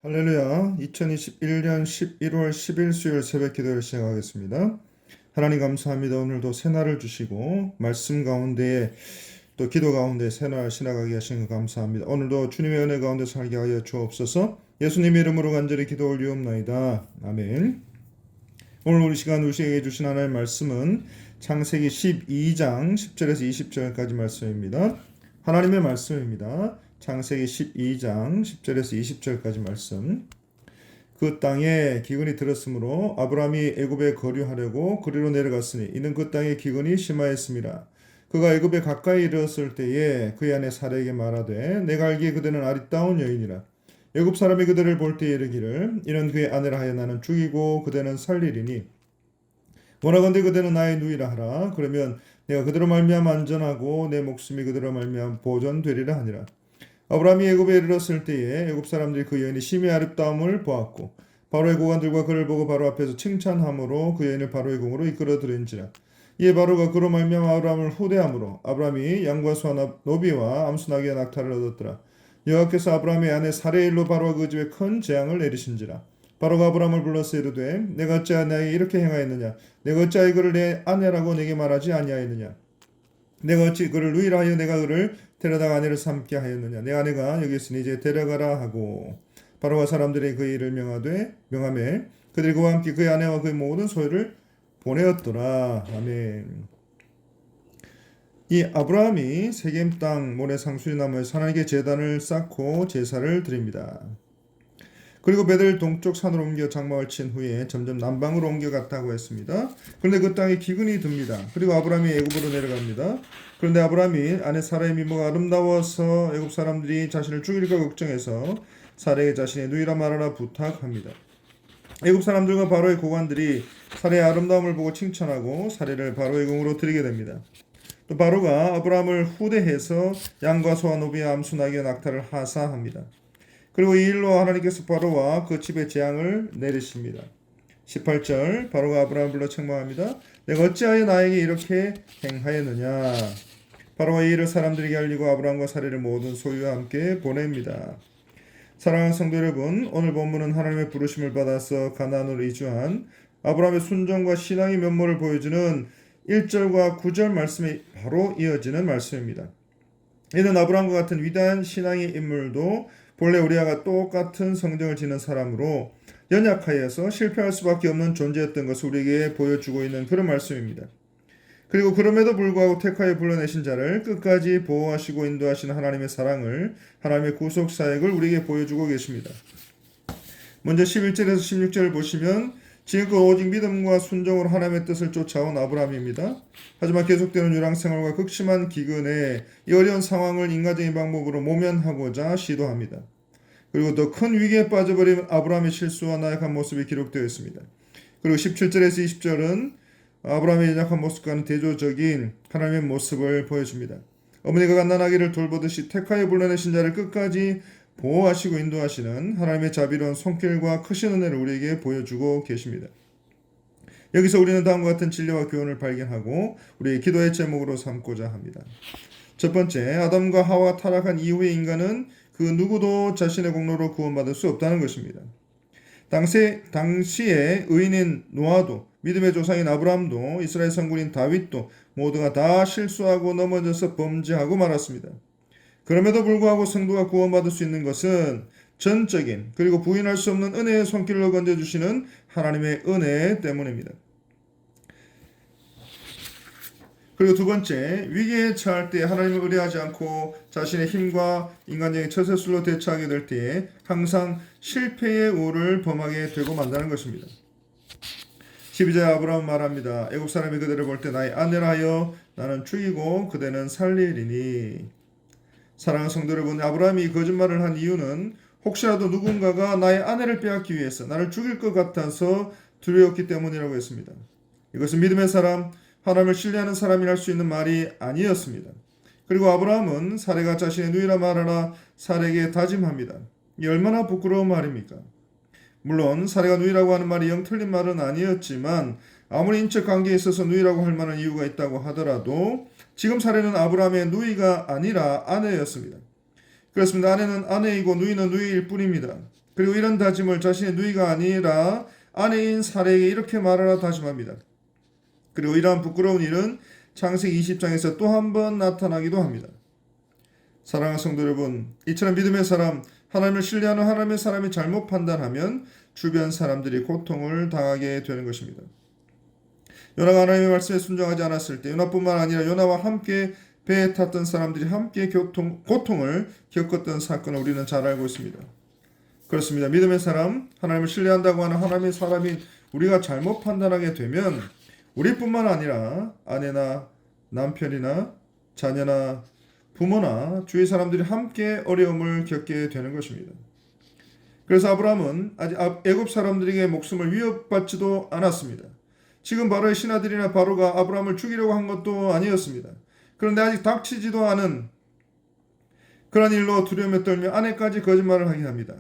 할렐루야. 2021년 11월 10일 수요일 새벽 기도를 시작하겠습니다. 하나님 감사합니다. 오늘도 새날을 주시고 말씀 가운데에 또 기도 가운데 새날 지나가게 하신 것 감사합니다. 오늘도 주님의 은혜 가운데 살게 하여 주옵소서. 예수님의 이름으로 간절히 기도 올리옵나이다. 아멘. 오늘 우리 시간 우리에게 주신 하나님의 말씀은 창세기 12장 10절에서 20절까지 말씀입니다. 하나님의 말씀입니다. 창세기 12장 10절에서 20절까지 말씀. 그 땅에 기근이 들었으므로 아브라함이 애굽에 거류하려고 그리로 내려갔으니 이는 그 땅에 기근이 심하였습니다. 그가 애굽에 가까이 이르렀을 때에 그의 아내 사라에게 말하되 내가 알기에 그대는 아리따운 여인이라. 애굽 사람이 그대를 볼 때에 이르기를 이는 그의 아내라 하여 나는 죽이고 그대는 살리리니 원하건대 그대는 나의 누이라 하라. 그러면 내가 그대로 말미암아 안전하고 내 목숨이 그대로 말미암아 보존되리라 하니라. 아브라함이 애굽에 이르렀을 때에 애굽 사람들이 그 여인이 심히 아름다움을 보았고 바로의 고관들과 그를 보고 바로 앞에서 칭찬함으로 그 여인을 바로의 궁으로 이끌어 들인지라. 이에 바로가 그로 말미암아 아브라함을 후대함으로 아브라함이 양과 소와 노비와 암수나귀와 낙타를 얻었더라. 여호와께서 아브라함의 아내 사레의 일로 바로와 그 집에 큰 재앙을 내리신지라. 바로가 아브라함을 불러서 이르되 내가 어찌하여 나에게 이렇게 행하였느냐. 내가 어찌하여 그를 내 아내라고 내게 말하지 아니하였느냐. 내가 어찌 그를 누이라 하여 내가 그를 데려다가 아내를 삼게 하였느냐. 내 아내가 여기 있으니 이제 데려가라 하고 바로가 사람들이 그 일을 명하매 그들이 그와 함께 그의 아내와 그의 모든 소유를 보내었더라. 아멘. 이 아브라함이 세겜 땅 모래 상수리 나무에서 하나님께 제단을 쌓고 제사를 드립니다. 그리고 베델 동쪽 산으로 옮겨 장막을 친 후에 점점 남방으로 옮겨갔다고 했습니다. 그런데 그 땅에 기근이 듭니다. 그리고 아브라함이 애굽으로 내려갑니다. 그런데 아브라함이 아내 사라의 미모가 아름다워서 애굽 사람들이 자신을 죽일까 걱정해서 사라에게 자신의 누이라 말하라 부탁합니다. 애굽 사람들과 바로의 고관들이 사라의 아름다움을 보고 칭찬하고 사라를 바로의 궁으로 드리게 됩니다. 또 바로가 아브라함을 후대해서 양과 소와 노비와 암수 나귀와 낙타를 하사합니다. 그리고 이 일로 하나님께서 바로와 그 집에 재앙을 내리십니다. 18절 바로가 아브라함을 불러 책망합니다. 내가 어찌하여 나에게 이렇게 행하였느냐. 바로가 이 일을 사람들에게 알리고 아브라함과 사레를 모든 소유와 함께 보냅니다. 사랑하는 성도 여러분, 오늘 본문은 하나님의 부르심을 받아서 가나안으로 이주한 아브라함의 순종과 신앙의 면모를 보여주는 1절과 9절 말씀에 바로 이어지는 말씀입니다. 이는 아브라함과 같은 위대한 신앙의 인물도 본래 우리와 똑같은 성정을 지닌 사람으로 연약하여서 실패할 수밖에 없는 존재였던 것을 우리에게 보여주고 있는 그런 말씀입니다. 그리고 그럼에도 불구하고 택하여 불러내신 자를 끝까지 보호하시고 인도하시는 하나님의 사랑을, 하나님의 구속 사역을 우리에게 보여주고 계십니다. 먼저 11절에서 16절을 보시면 지금껏 오직 믿음과 순종으로 하나님의 뜻을 쫓아온 아브라함입니다. 하지만 계속되는 유랑생활과 극심한 기근에 이 어려운 상황을 인간적인 방법으로 모면하고자 시도합니다. 그리고 더 큰 위기에 빠져버린 아브라함의 실수와 나약한 모습이 기록되어 있습니다. 그리고 17절에서 20절은 아브라함의 연약한 모습과는 대조적인 하나님의 모습을 보여줍니다. 어머니가 갓난아기를 돌보듯이 택하여 불러내신 자를 끝까지 보호하시고 인도하시는 하나님의 자비로운 손길과 크신 은혜를 우리에게 보여주고 계십니다. 여기서 우리는 다음과 같은 진리와 교훈을 발견하고 우리의 기도의 제목으로 삼고자 합니다. 첫 번째, 아담과 하와가 타락한 이후의 인간은 그 누구도 자신의 공로로 구원받을 수 없다는 것입니다. 당시에 의인인 노아도 믿음의 조상인 아브라함도 이스라엘 선군인 다윗도 모두가 다 실수하고 넘어져서 범죄하고 말았습니다. 그럼에도 불구하고 성도가 구원받을 수 있는 것은 전적인 그리고 부인할 수 없는 은혜의 손길로 건져주시는 하나님의 은혜 때문입니다. 그리고 두 번째, 위기에 처할 때 하나님을 의뢰하지 않고 자신의 힘과 인간적인 처세술로 대처하게 될 때에 항상 실패의 우를 범하게 되고 만다는 것입니다. 12절에 아브라함은 말합니다. 애굽 사람이 그대를 볼 때 나의 아내라 하여 나는 죽이고 그대는 살리리니. 사랑하는 성도 여러분, 아브라함이 거짓말을 한 이유는 혹시라도 누군가가 나의 아내를 빼앗기 위해서 나를 죽일 것 같아서 두려웠기 때문이라고 했습니다. 이것은 믿음의 사람, 하나님을 신뢰하는 사람이 할 수 있는 말이 아니었습니다. 그리고 아브라함은 사레가 자신의 누이라 말하라 사레에게 다짐합니다. 이 얼마나 부끄러운 말입니까? 물론 사레가 누이라고 하는 말이 영 틀린 말은 아니었지만 아무리 인적 관계에 있어서 누이라고 할 만한 이유가 있다고 하더라도 지금 사례는 아브라함의 누이가 아니라 아내였습니다. 그렇습니다. 아내는 아내이고 누이는 누이일 뿐입니다. 그리고 이런 다짐을 자신의 누이가 아니라 아내인 사례에게 이렇게 말하라 다짐합니다. 그리고 이러한 부끄러운 일은 창세기 20장에서 또 한 번 나타나기도 합니다. 사랑하는 성도 여러분, 이처럼 믿음의 사람, 하나님을 신뢰하는 하나님의 사람이 잘못 판단하면 주변 사람들이 고통을 당하게 되는 것입니다. 요나가 하나님의 말씀에 순종하지 않았을 때 요나뿐만 아니라 요나와 함께 배에 탔던 사람들이 함께 고통을 겪었던 사건을 우리는 잘 알고 있습니다. 그렇습니다. 믿음의 사람, 하나님을 신뢰한다고 하는 하나님의 사람이 우리가 잘못 판단하게 되면 우리뿐만 아니라 아내나 남편이나 자녀나 부모나 주위 사람들이 함께 어려움을 겪게 되는 것입니다. 그래서 아브라함은 아직 애굽 사람들에게 목숨을 위협받지도 않았습니다. 지금 바로의 신하들이나 바로가 아브라함을 죽이려고 한 것도 아니었습니다. 그런데 아직 닥치지도 않은 그런 일로 두려움에 떨며 아내까지 거짓말을 하게 합니다.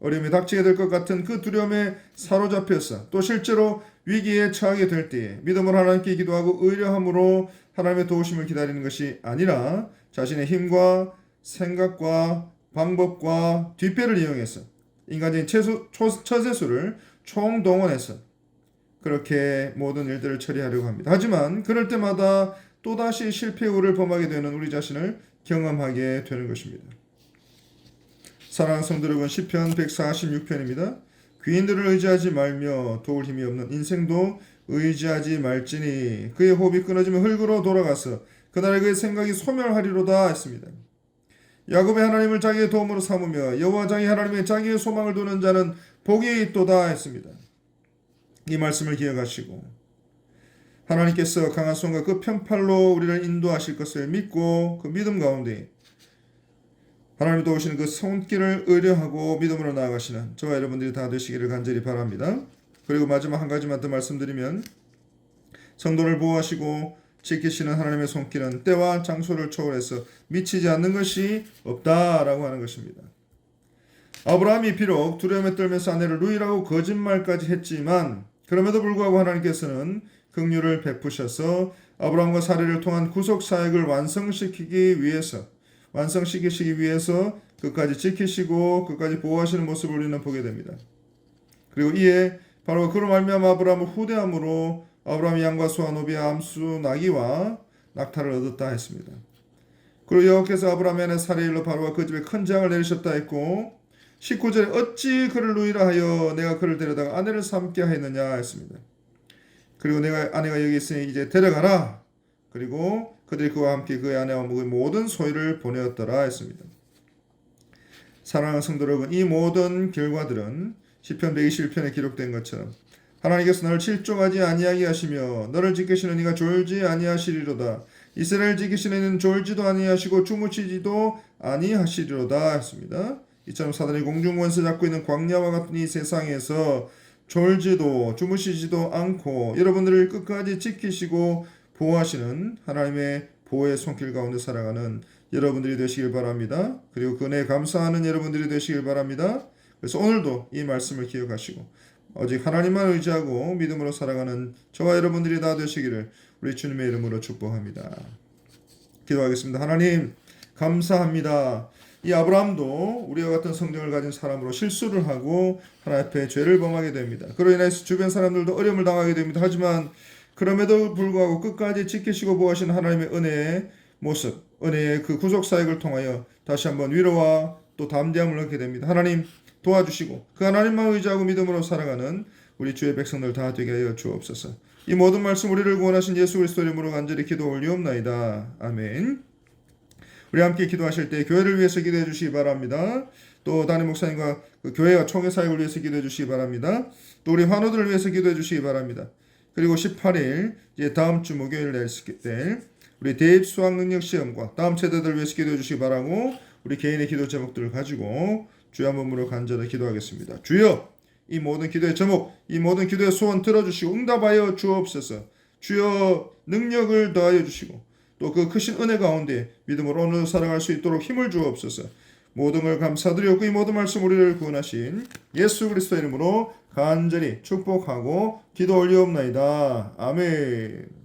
어려움이 닥치게 될 것 같은 그 두려움에 사로잡혀서 또 실제로 위기에 처하게 될 때에 믿음으로 하나님께 기도하고 의뢰함으로 하나님의 도우심을 기다리는 것이 아니라 자신의 힘과 생각과 방법과 뒷배를 이용해서 인간적인 처세술을 총동원해서 그렇게 모든 일들을 처리하려고 합니다. 하지만 그럴 때마다 또다시 실패의 우를 범하게 되는 우리 자신을 경험하게 되는 것입니다. 사랑하는 성도 여러분, 시편 146편입니다. 귀인들을 의지하지 말며 도울 힘이 없는 인생도 의지하지 말지니 그의 호흡이 끊어지면 흙으로 돌아가서 그날에 그의 생각이 소멸하리로다 했습니다. 야곱의 하나님을 자기의 도움으로 삼으며 여호와 자기 하나님의 자기의 소망을 두는 자는 복이 있도다 했습니다. 이 말씀을 기억하시고 하나님께서 강한 손과 그 편팔로 우리를 인도하실 것을 믿고 그 믿음 가운데 하나님이 도우시는 그 손길을 의뢰하고 믿음으로 나아가시는 저와 여러분들이 다 되시기를 간절히 바랍니다. 그리고 마지막 한 가지만 더 말씀드리면 성도를 보호하시고 지키시는 하나님의 손길은 때와 장소를 초월해서 미치지 않는 것이 없다라고 하는 것입니다. 아브라함이 비록 두려움에 떨면서 아내를 루이라고 거짓말까지 했지만 그럼에도 불구하고 하나님께서는 긍휼을 베푸셔서 아브라함과 사례를 통한 구속 사역을 완성시키기 위해서 끝까지 지키시고 끝까지 보호하시는 모습을 우리는 보게 됩니다. 그리고 이에 바로 그로 말미암아 아브라함을 후대함으로 아브라함이 양과 소와 노비와 암수 나귀와 낙타를 얻었다 했습니다. 그리고 여호와께서 아브라함의 아내 사레일로 바로와 그 집에 큰 재앙을 내리셨다 했고 19절에 어찌 그를 누이라 하여 내가 그를 데려다가 아내를 삼게 하였느냐 했습니다. 그리고 아내가 여기 있으니 이제 데려가라. 그리고 그들이 그와 함께 그의 아내와 묵의 모든 소유를 보내었더라 했습니다. 사랑하는 성도 여러분, 이 모든 결과들은 시편 121편에 기록된 것처럼 하나님께서 너를 실족하지 아니하게 하시며 너를 지키시는 이가 졸지 아니하시리로다. 이스라엘 지키시는 이는 졸지도 아니하시고 주무시지도 아니하시리로다 했습니다. 이처럼 사단이 공중권세 잡고 있는 광야와 같은 이 세상에서 졸지도 주무시지도 않고 여러분들을 끝까지 지키시고 보호하시는 하나님의 보호의 손길 가운데 살아가는 여러분들이 되시길 바랍니다. 그리고 그 은혜에 감사하는 여러분들이 되시길 바랍니다. 그래서 오늘도 이 말씀을 기억하시고 오직 하나님만 의지하고 믿음으로 살아가는 저와 여러분들이 다 되시기를 우리 주님의 이름으로 축복합니다. 기도하겠습니다. 하나님 감사합니다. 이 아브라함도 우리와 같은 성경을 가진 사람으로 실수를 하고 하나님 앞에 죄를 범하게 됩니다. 그로 인해서 주변 사람들도 어려움을 당하게 됩니다. 하지만 그럼에도 불구하고 끝까지 지키시고 보호하시는 하나님의 은혜의 모습, 은혜의 그 구속 사역을 통하여 다시 한번 위로와 또 담대함을 얻게 됩니다. 하나님 도와주시고 그 하나님만 의지하고 믿음으로 살아가는 우리 주의 백성들 다 되게 하여 주옵소서. 이 모든 말씀 우리를 구원하신 예수 그리스도 이름으로 간절히 기도 올리옵나이다. 아멘. 우리 함께 기도하실 때 교회를 위해서 기도해 주시기 바랍니다. 또 담임 목사님과 그 교회와 총회 사역을 위해서 기도해 주시기 바랍니다. 또 우리 환우들을 위해서 기도해 주시기 바랍니다. 그리고 18일 이제 다음 주 목요일 날 때 우리 대입 수학 능력 시험과 다음 세대들을 위해서 기도해 주시기 바라고 우리 개인의 기도 제목들을 가지고 주의 한 몸으로 간절히 기도하겠습니다. 주여 이 모든 기도의 제목, 이 모든 기도의 소원 들어주시고 응답하여 주옵소서. 주여 능력을 더하여 주시고 또 그 크신 은혜 가운데 믿음으로 오늘 살아갈 수 있도록 힘을 주옵소서. 모든 걸 감사드리고 이 모든 말씀 우리를 구원하신 예수 그리스도 이름으로 간절히 축복하고 기도 올리옵나이다. 아멘.